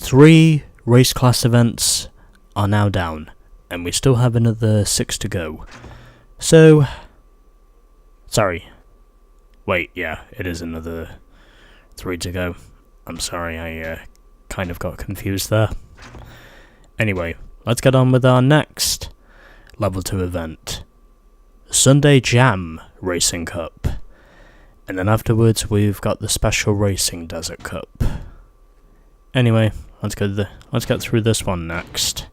3 race class events are now down, and we still have another 6 to go. So, sorry. Wait, yeah, it is another 3 to go. I'm sorry, I kind of got confused there. Anyway, let's get on with our next Level 2 event. Sunday Jam Racing Cup. And then afterwards we've got the Special Racing Desert Cup. Anyway, let's get through this one next.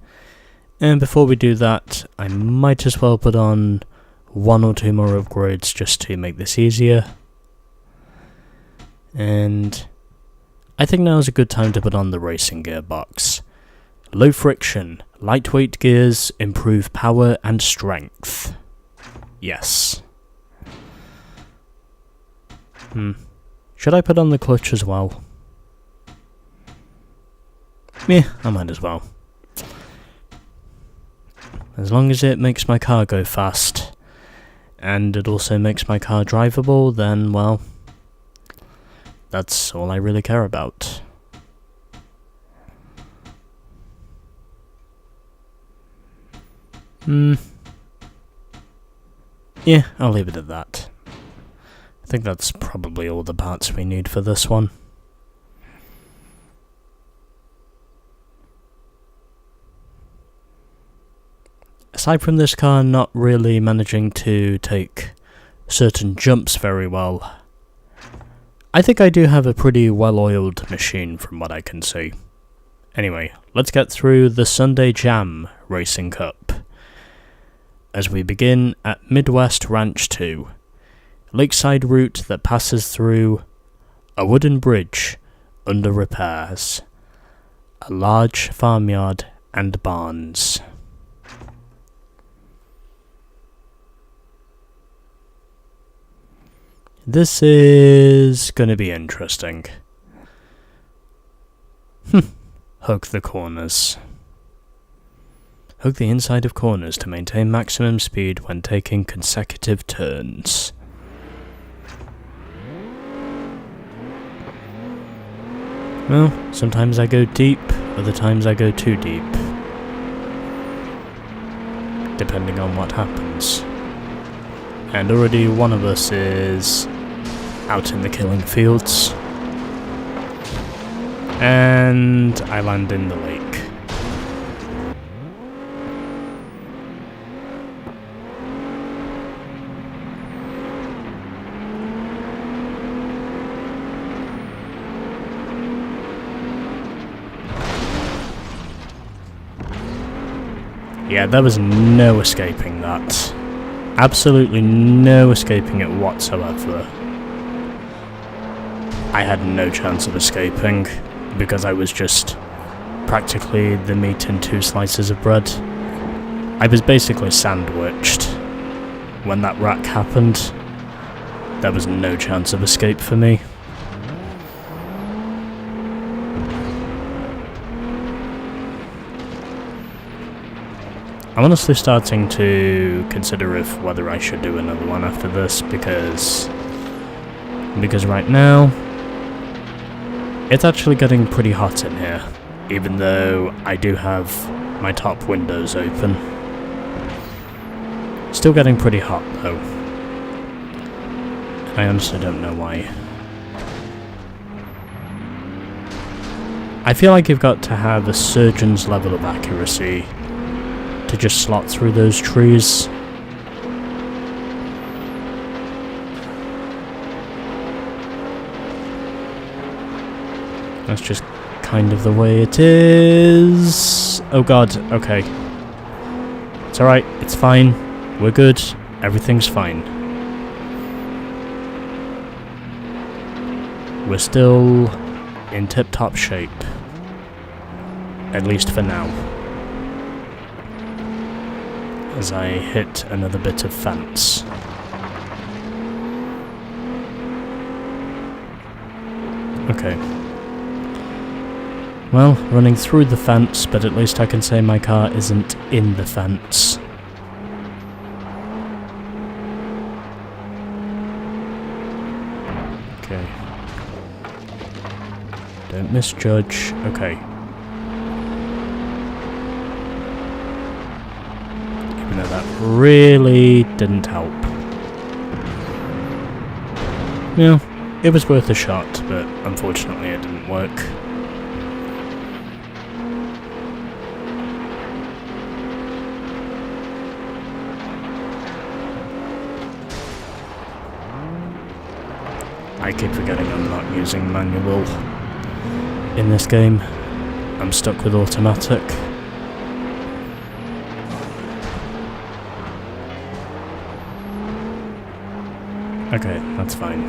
And before we do that, I might as well put on 1 or 2 more upgrades just to make this easier. And I think now is a good time to put on the racing gearbox. Low friction, lightweight gears improve power and strength. Yes. Should I put on the clutch as well? Yeah, I might as well. As long as it makes my car go fast, and it also makes my car drivable, then, well, that's all I really care about. Yeah, I'll leave it at that. I think that's probably all the parts we need for this one. Aside from this car not really managing to take certain jumps very well, I think I do have a pretty well-oiled machine from what I can see. Anyway, let's get through the Sunday Jam Racing Cup. As we begin at Midwest Ranch 2, lakeside route that passes through a wooden bridge under repairs, a large farmyard and barns. This is gonna be interesting. Hug the corners. Hug the inside of corners to maintain maximum speed when taking consecutive turns. Well, sometimes I go deep, other times I go too deep. Depending on what happens. And already one of us is out in the killing fields. And I land in the lake. Yeah, there was no escaping that. Absolutely no escaping it whatsoever. I had no chance of escaping, because I was just practically the meat in 2 slices of bread. I was basically sandwiched. When that wreck happened, there was no chance of escape for me. I'm honestly starting to consider whether I should do another one after this, because right now it's actually getting pretty hot in here, even though I do have my top windows open. Still getting pretty hot though. I honestly don't know why. I feel like you've got to have a surgeon's level of accuracy to just slot through those trees. That's just kind of the way it is. Oh god, okay. It's alright, it's fine. We're good. Everything's fine. We're still in tip-top shape. At least for now. As I hit another bit of fence. Okay. Well, running through the fence, but at least I can say my car isn't in the fence. Okay. Don't misjudge. Okay. You know, that really didn't help. Yeah, it was worth a shot, but unfortunately it didn't work. I keep forgetting I'm not using manual in this game. I'm stuck with automatic. Okay, that's fine.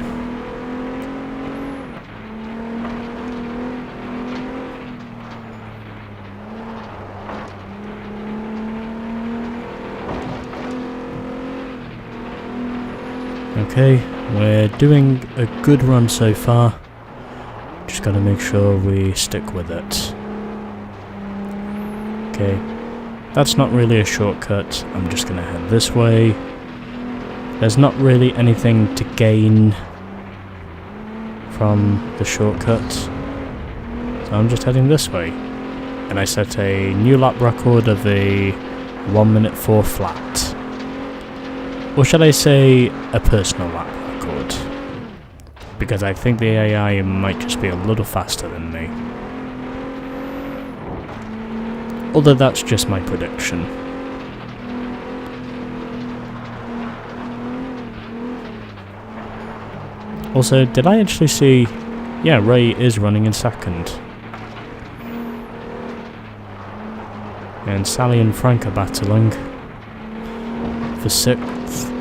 Okay, we're doing a good run so far. Just gotta make sure we stick with it. Okay, that's not really a shortcut. I'm just gonna head this way. There's not really anything to gain from the shortcut, so I'm just heading this way. And I set a new lap record of a 1 minute 4 flat. Or should I say a personal lap record? Because I think the AI might just be a little faster than me. Although that's just my prediction. Also, did I actually see... Yeah, Ray is running in second. And Sally and Frank are battling for 6th.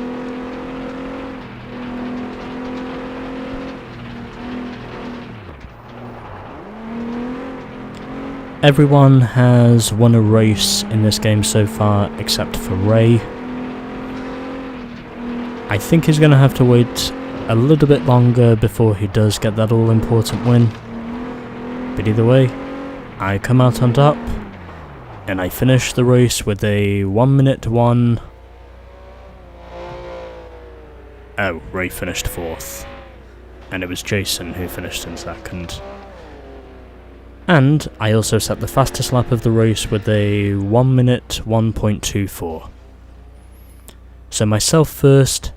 Everyone has won a race in this game so far except for Ray. I think he's going to have to wait a little bit longer before he does get that all-important win. But either way, I come out on top, and I finish the race with a 1 minute 1... Oh, Ray finished 4th. And it was Jason who finished in 2nd. And I also set the fastest lap of the race with a 1 minute 1.24. So myself first,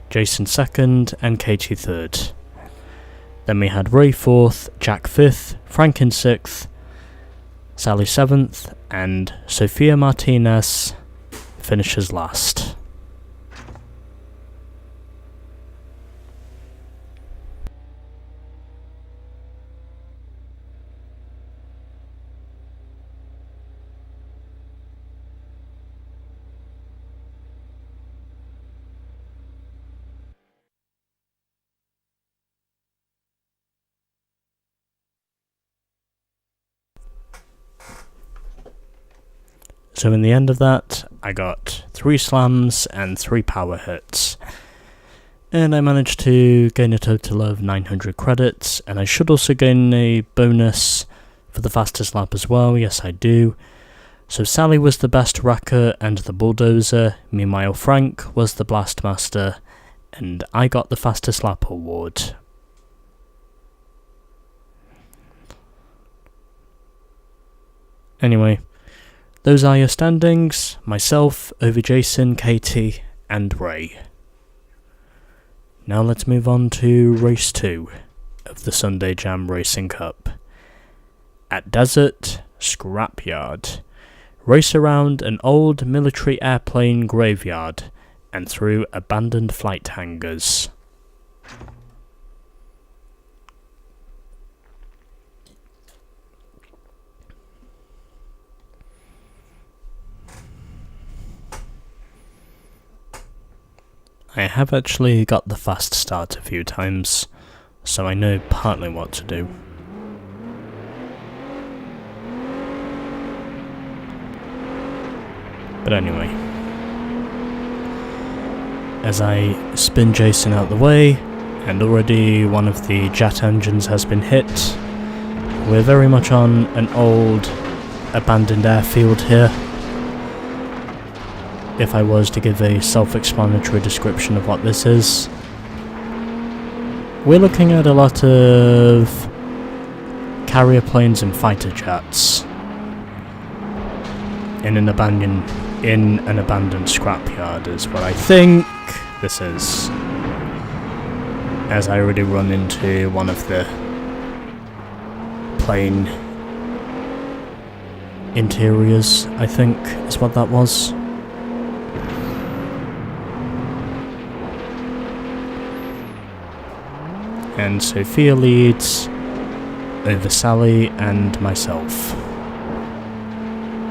Jason 2nd, and Katie 3rd. Then we had Ray 4th, Jack 5th, Frank in 6th, Sally 7th, and Sofia Martinez finishes last. So in the end of that, I got 3 slams and 3 power hits. And I managed to gain a total of 900 credits, and I should also gain a bonus for the fastest lap as well, yes I do. So Sally was the best wrecker and the bulldozer, meanwhile Frank was the blastmaster, and I got the fastest lap award. Anyway, those are your standings, myself over Jason, Katie, and Ray. Now let's move on to race 2 of the Sunday Jam Racing Cup. At Desert Scrapyard, race around an old military airplane graveyard and through abandoned flight hangars. I have actually got the fast start a few times, so I know partly what to do. But anyway, as I spin Jason out the way, and already one of the jet engines has been hit, we're very much on an old abandoned airfield here. If I was to give a self-explanatory description of what this is, we're looking at a lot of carrier planes and fighter jets in an in an abandoned scrapyard is what I think this is. As I already run into one of the plane interiors, I think is what that was. And Sophia leads over Sally and myself.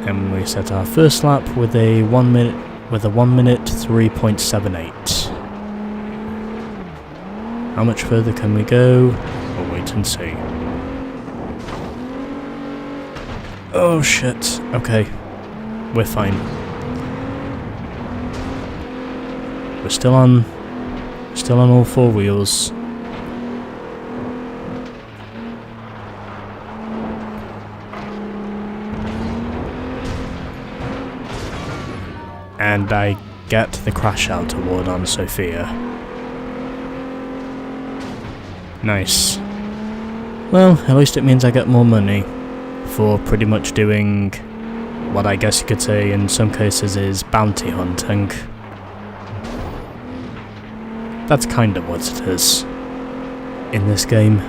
And we set our first lap with a 1 minute 3.78. How much further can we go? We'll wait and see. Oh shit. Okay. We're fine. We're still on all four wheels. And I get the crash out award on Sophia. Nice. Well, at least it means I get more money for pretty much doing what I guess you could say in some cases is bounty hunting. That's kind of what it is in this game.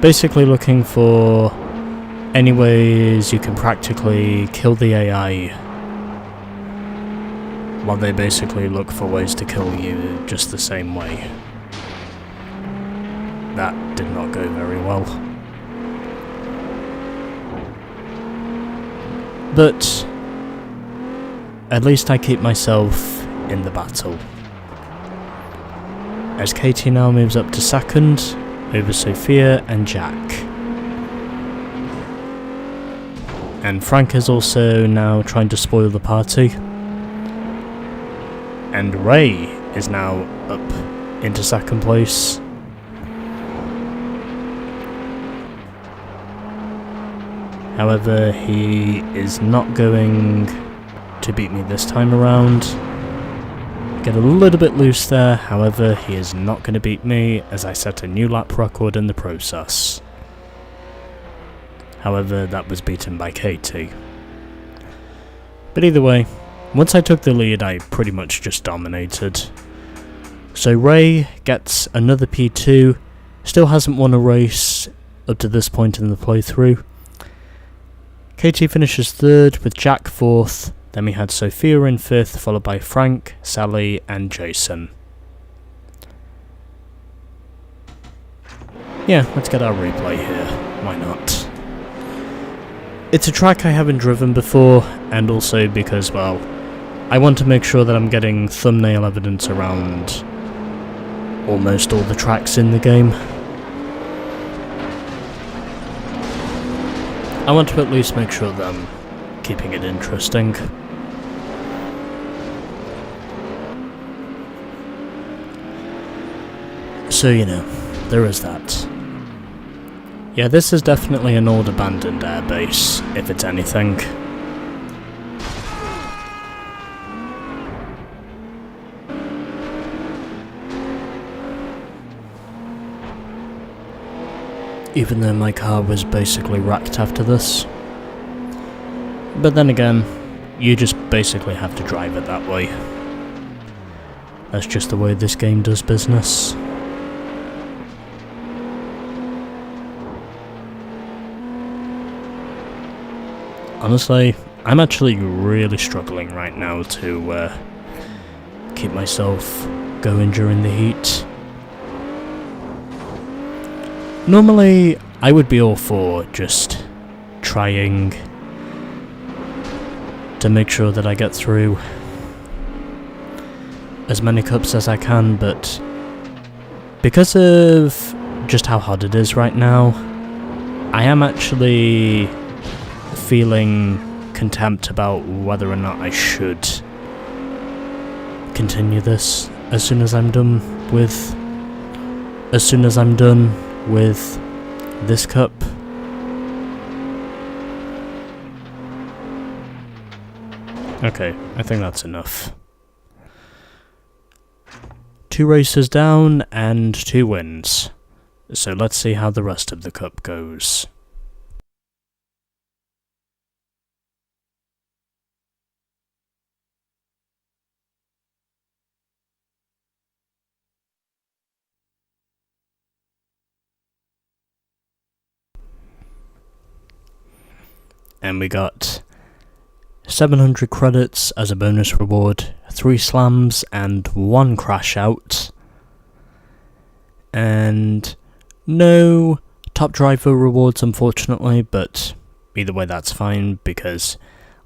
Basically looking for any ways you can practically kill the AI while they basically look for ways to kill you just the same way. That did not go very well. But at least I keep myself in the battle. As Katie now moves up to second over Sophia and Jack. And Frank is also now trying to spoil the party. And Ray is now up into second place. However, he is not going to beat me this time around. Get a little bit loose there, however, he is not going to beat me as I set a new lap record in the process. However, that was beaten by Katie. But either way, once I took the lead, I pretty much just dominated. So Ray gets another P2, still hasn't won a race up to this point in the playthrough. Katie finishes third with Jack fourth, then we had Sophia in fifth, followed by Frank, Sally and Jason. Yeah, let's get our replay here, why not? It's a track I haven't driven before, and also because, well, I want to make sure that I'm getting thumbnail evidence around almost all the tracks in the game. I want to at least make sure that I'm keeping it interesting. So, you know, there is that. Yeah, this is definitely an old abandoned airbase, if it's anything. Even though my car was basically wrecked after this. But then again, you just basically have to drive it that way. That's just the way this game does business. Honestly, I'm actually really struggling right now to keep myself going during the heat. Normally, I would be all for just trying to make sure that I get through as many cups as I can, but because of just how hot it is right now, I am actually feeling contempt about whether or not I should continue this as soon as I'm done with this cup. Okay, I think that's enough. 2 races down and 2 wins. So let's see how the rest of the cup goes. and we got 700 credits as a bonus reward, 3 slams and 1 crash out, and no top driver rewards unfortunately, but either way that's fine because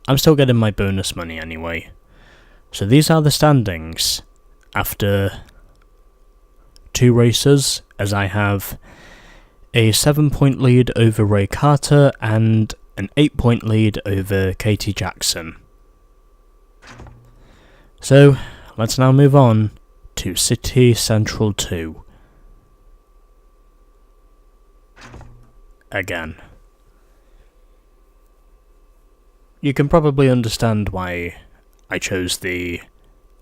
I'm still getting my bonus money anyway. So these are the standings after 2 races, as I have a 7-point lead over Ray Carter and an 8-point lead over Katie Jackson. So let's now move on to City Central 2. Again. You can probably understand why I chose the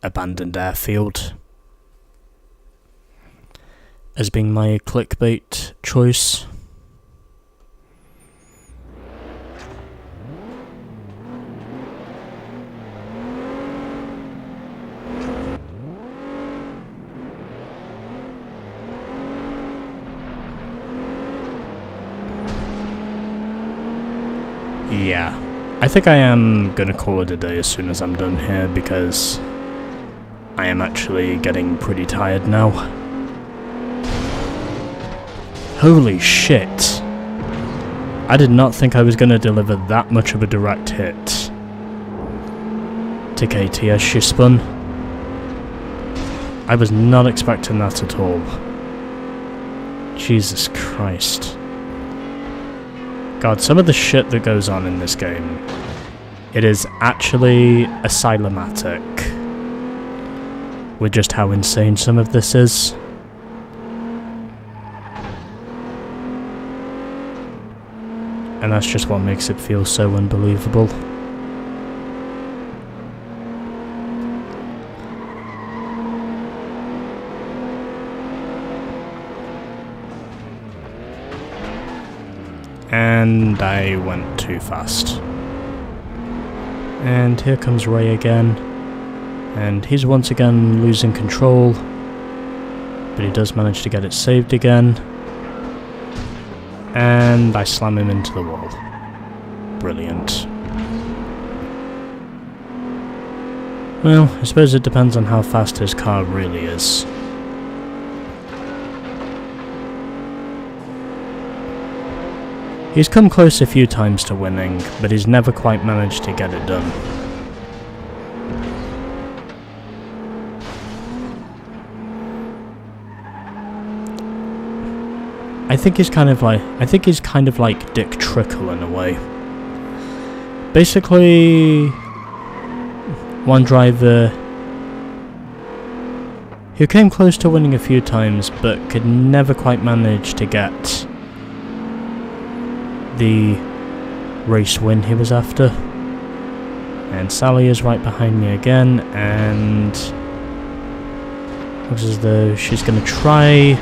abandoned airfield as being my clickbait choice. Yeah, I think I am gonna call it a day as soon as I'm done here because I am actually getting pretty tired now. Holy shit. I did not think I was going to deliver that much of a direct hit to Katie as she spun. I was not expecting that at all. Jesus Christ. God, some of the shit that goes on in this game, it is actually asylomatic with just how insane some of this is. And that's just what makes it feel so unbelievable. And I went too fast. And here comes Ray again. And he's once again losing control. But he does manage to get it saved again. And I slam him into the wall. Brilliant. Well, I suppose it depends on how fast his car really is. He's come close a few times to winning, but he's never quite managed to get it done. I think he's kind of like Dick Trickle in a way. Basically, one driver who came close to winning a few times but could never quite manage to get the race win he was after. And Sally is right behind me again, and looks as though she's going to try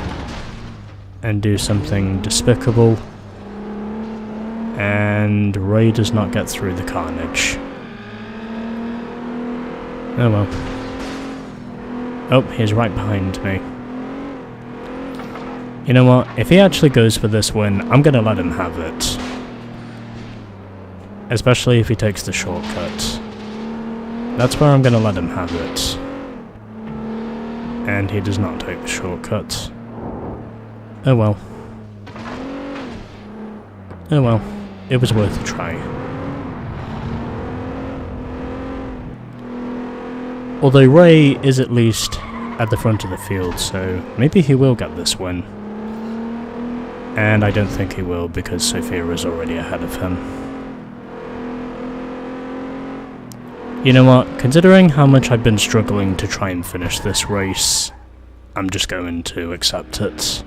and do something despicable, and Ray does not get through the carnage. Oh well. Oh, he's right behind me. You know what, if he actually goes for this win, I'm gonna let him have it. Especially if he takes the shortcut. That's where I'm gonna let him have it. And he does not take the shortcut. Oh well. Oh well. It was worth a try. Although Ray is at least at the front of the field, so maybe he will get this win. And I don't think he will because Sophia is already ahead of him. You know what? Considering how much I've been struggling to try and finish this race, I'm just going to accept it.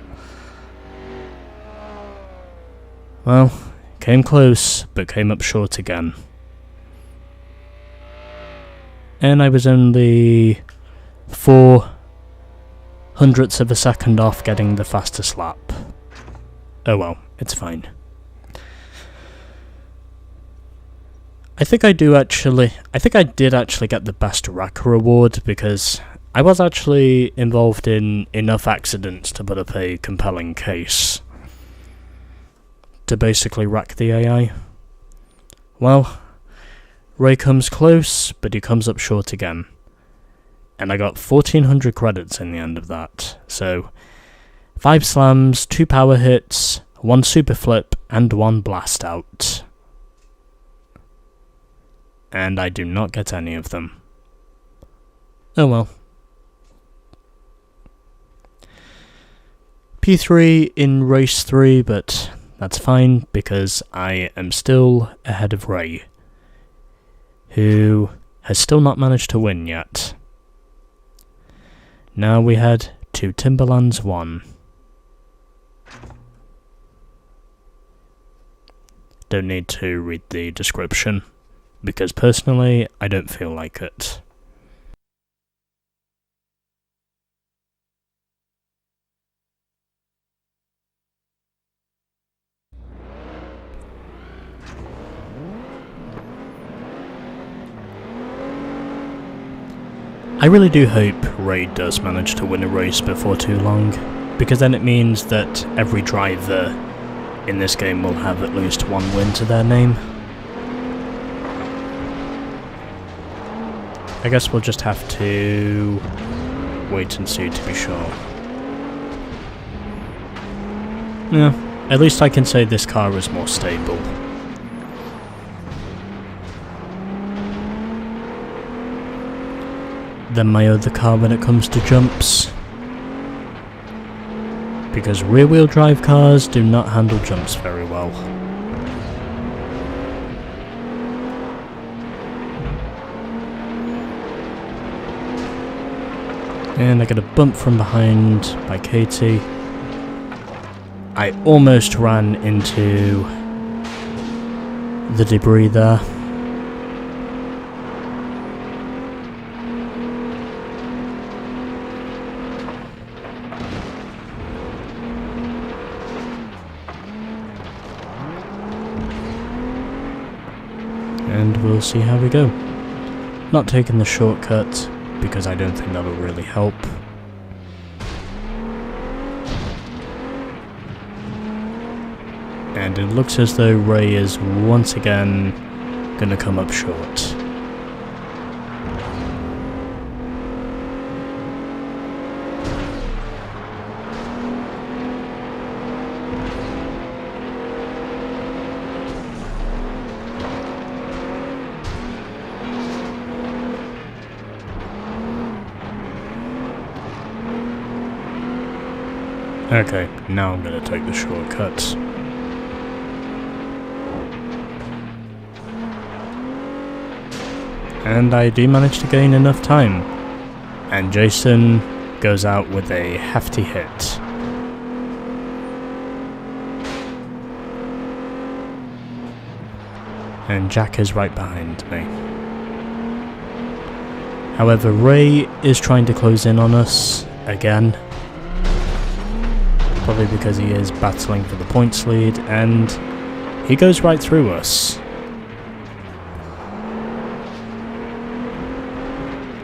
Well, came close, but came up short again. And I was only 0.04 of a second off getting the fastest lap. Oh well, it's fine. I think I did actually get the best wrecker award because I was actually involved in enough accidents to put up a compelling case to basically wreck the AI. Well, Ray comes close, but he comes up short again. And I got 1400 credits in the end of that. So, 5 slams, 2 power hits, 1 super flip, and 1 blast out. And I do not get any of them. Oh well. P3 in race 3, but that's fine because I am still ahead of Ray, who has still not managed to win yet. Now we head to Timberlands 1. Don't need to read the description, because personally I don't feel like it. I really do hope Ray does manage to win a race before too long, because then it means that every driver in this game will have at least 1 win to their name. I guess we'll just have to wait and see to be sure. Yeah, at least I can say this car is more stable. Than my other car when it comes to jumps, because rear-wheel drive cars do not handle jumps very well. And I get a bump from behind by Katie. I almost ran into the debris there. And we'll see how we go. Not taking the shortcut, because I don't think that'll really help. And it looks as though Ray is once again gonna come up short. Okay, now I'm gonna take the shortcuts. And I do manage to gain enough time. And Jason goes out with a hefty hit. And Jack is right behind me. However, Ray is trying to close in on us again. Probably because he is battling for the points lead, and he goes right through us.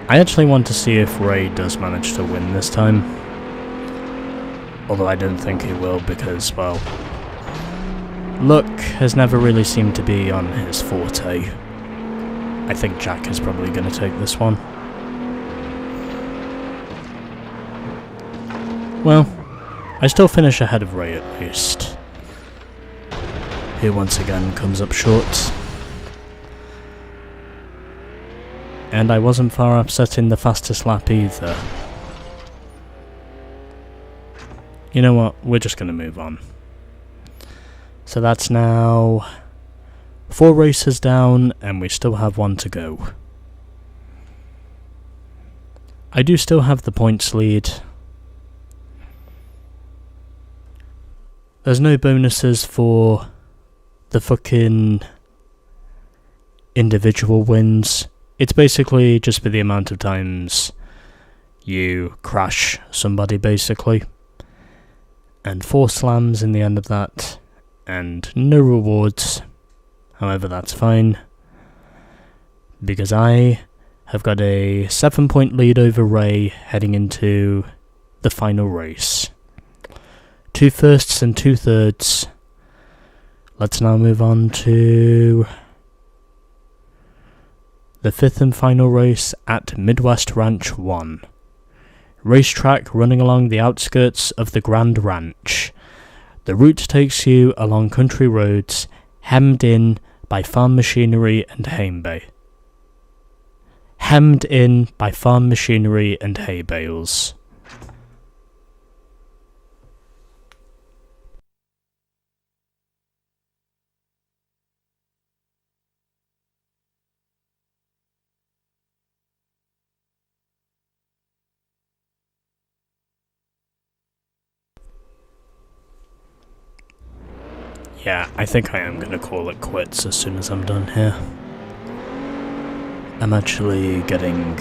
I actually want to see if Ray does manage to win this time. Although I don't think he will because, well, luck has never really seemed to be on his forte. I think Jack is probably going to take this one. Well, I still finish ahead of Ray at least, who once again comes up short. And I wasn't far off setting the fastest lap either. You know what, we're just going to move on. So that's now 4 races down, and we still have 1 to go. I do still have the points lead. There's no bonuses for the fucking individual wins. It's basically just for the amount of times you crash somebody, basically. And 4 slams in the end of that, and no rewards. However, that's fine, because I have got a 7-point lead over Ray heading into the final race. 2 firsts and 2 thirds. Let's now move on to The fifth and final race at Midwest Ranch 1. Racetrack running along the outskirts of the Grand Ranch. The route takes you along country roads, hemmed in by farm machinery and hay bales. Yeah, I think I am going to call it quits as soon as I'm done here. I'm actually getting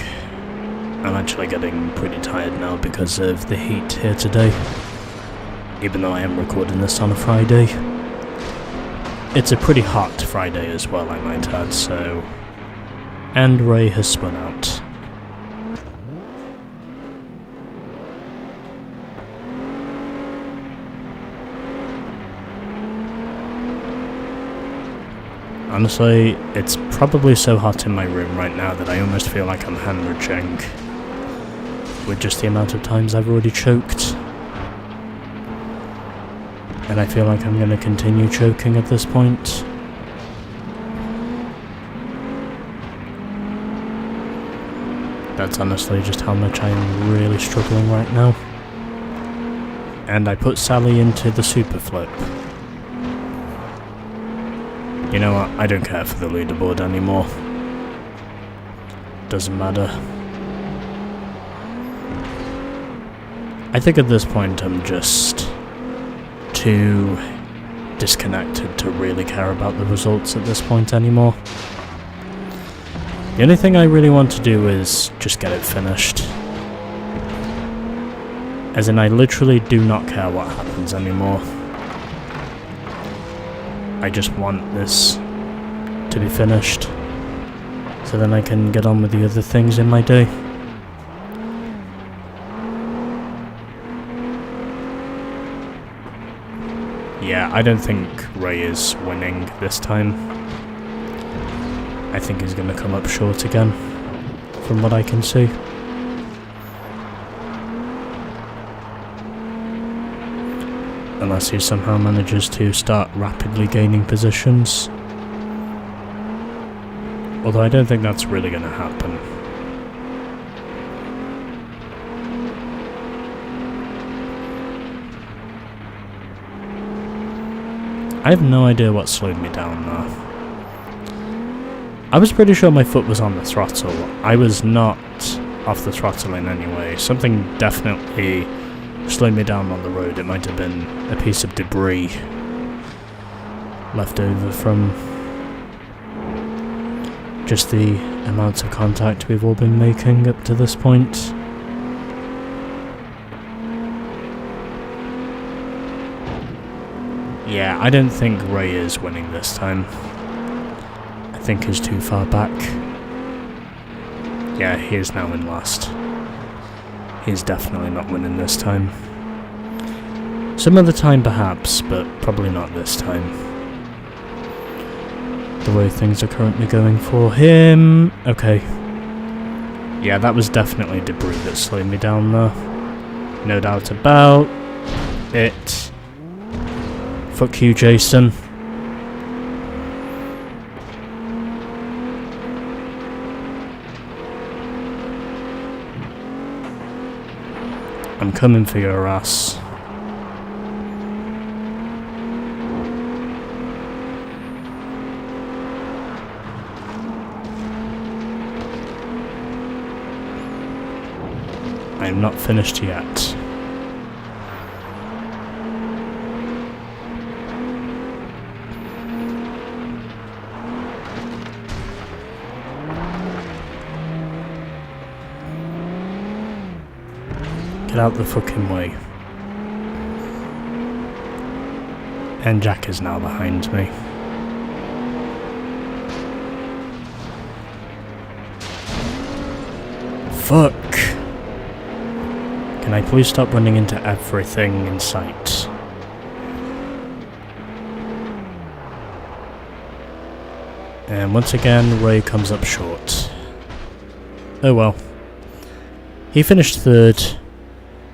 pretty tired now because of the heat here today. Even though I am recording this on a Friday. It's a pretty hot Friday as well, I might add, so... And Ray has spun out. Honestly, it's probably so hot in my room right now that I almost feel like I'm hemorrhaging with just the amount of times I've already choked. And I feel like I'm going to continue choking at this point. That's honestly just how much I'm really struggling right now. And I put Sally into the super flip. You know what, I don't care for the leaderboard anymore. Doesn't matter. I think at this point I'm just too disconnected to really care about the results at this point anymore. The only thing I really want to do is just get it finished. As in, I literally do not care what happens anymore. I just want this to be finished, so then I can get on with the other things in my day. Yeah, I don't think Ray is winning this time. I think he's going to come up short again, from what I can see. Unless he somehow manages to start rapidly gaining positions. Although I don't think that's really going to happen. I have no idea what slowed me down though. I was pretty sure my foot was on the throttle. I was not off the throttle in any way. Something definitely slowed me down on the road. It might have been a piece of debris left over from just the amounts of contact we've all been making up to this point. Yeah, I don't think Ray is winning this time. I think he's too far back. Yeah, he is now in last. He's definitely not winning this time. Some other time perhaps, but probably not this time. The way things are currently going for him. Okay. Yeah, that was definitely debris that slowed me down though. No doubt about it. Fuck you, Jason. I'm coming for your ass. I'm not finished yet. Get out the fucking way. And Jack is now behind me. Fuck! Can I please stop running into everything in sight? And once again, Ray comes up short. Oh well. He finished third.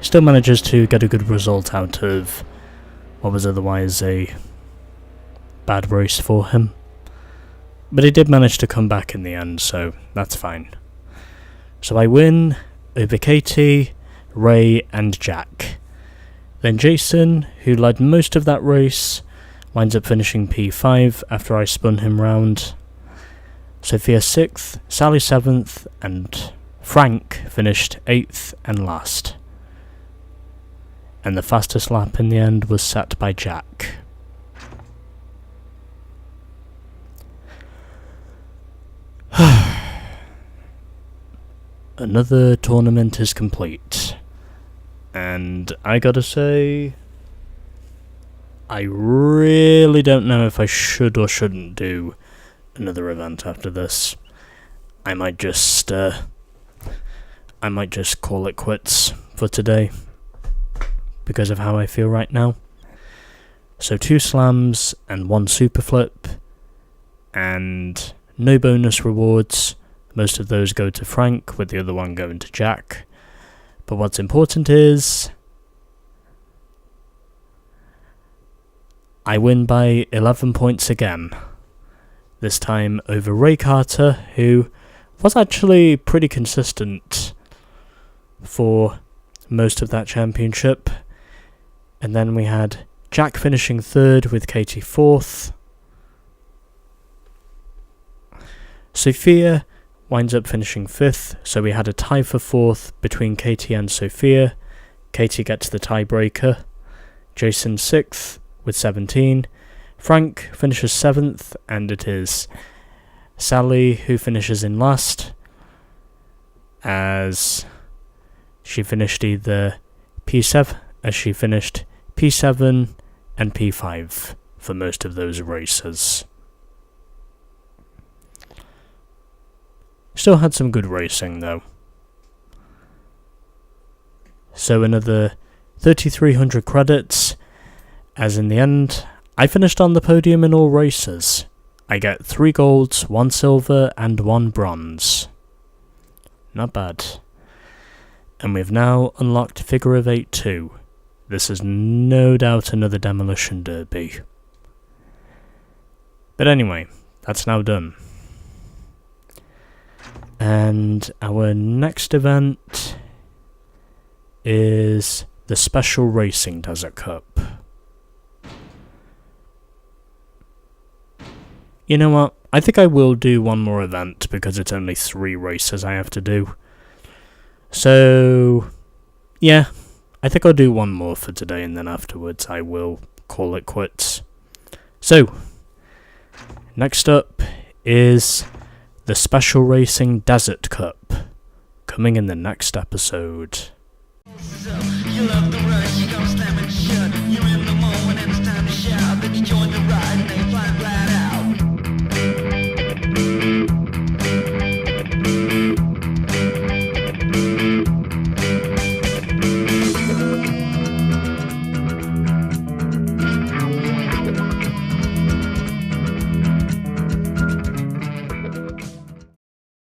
Still manages to get a good result out of what was otherwise a bad race for him. But he did manage to come back in the end, so that's fine. So I win over Katie, Ray and Jack. Then Jason, who led most of that race, winds up finishing P5 after I spun him round. Sophia 6th, Sally 7th, and Frank finished 8th and last. And the fastest lap in the end was set by Jack. Another tournament is complete. And I gotta say, I really don't know if I should or shouldn't do another event after this. I might just call it quits for today because of how I feel right now. So 2 slams and 1 super flip and no bonus rewards. Most of those go to Frank, with the other one going to Jack. But what's important is I win by 11 points again. This time over Ray Carter, who was actually pretty consistent for most of that championship. And then we had Jack finishing 3rd with Katie 4th. Sophia winds up finishing 5th, so we had a tie for 4th between Katie and Sophia. Katie gets the tiebreaker. Jason 6th with 17. Frank finishes 7th, and it is Sally who finishes in last, as she finished either P7, as she finished P7 and P5 for most of those races. Still had some good racing though. So another 3,300 credits, as in the end, I finished on the podium in all races. I get 3 golds, 1 silver and 1 bronze. Not bad. And we've now unlocked Figure of 8 2. This is no doubt another demolition derby. But anyway, that's now done. And our next event is the Special Racing Desert Cup. You know what? I think I will do one more event because it's only 3 races I have to do. So, yeah, I think I'll do one more for today and then afterwards I will call it quits. So, next up is the Special Racing Desert Cup, coming in the next episode. You love the rush.